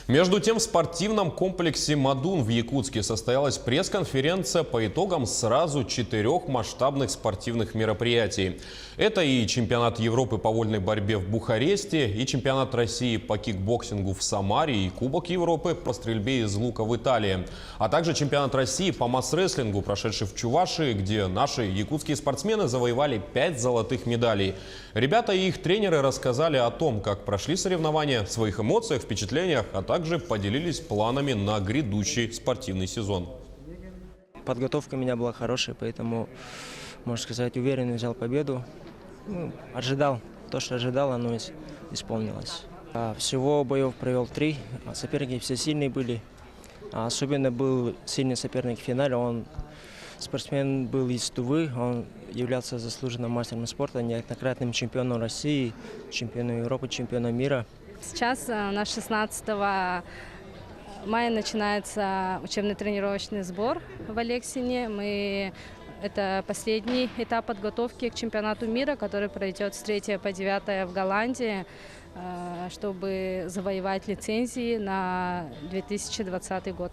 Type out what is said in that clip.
Между тем, в спортивном комплексе «Мадун» в Якутске состоялась пресс-конференция по итогам сразу 4 масштабных спортивных мероприятий. Это и чемпионат Европы по вольной борьбе в Бухаресте, и чемпионат России по кикбоксингу в Самаре, и Кубок Европы по стрельбе из лука в Италии. А также чемпионат России по масс-рестлингу, прошедший в Чувашии, где наши якутские спортсмены завоевали 5 золотых медалей. Ребята и их тренеры рассказали о том, как прошли соревнования, своих эмоциях, впечатлениях, а также поделились планами на грядущий спортивный сезон. Подготовка у меня была хорошая, поэтому, можно сказать, уверенно взял победу. Ожидал. То, что ожидал, оно исполнилось. Всего боев провел 3. Соперники все сильные были. Особенно был сильный соперник в финале. Спортсмен был из Тувы. Он являлся заслуженным мастером спорта, неоднократным чемпионом России, чемпионом Европы, чемпионом мира. Сейчас у нас 16 мая начинается учебно-тренировочный сбор в Алексине. Это последний этап подготовки к чемпионату мира, который пройдет с 3 по 9 в Голландии, чтобы завоевать лицензии на 2020 год.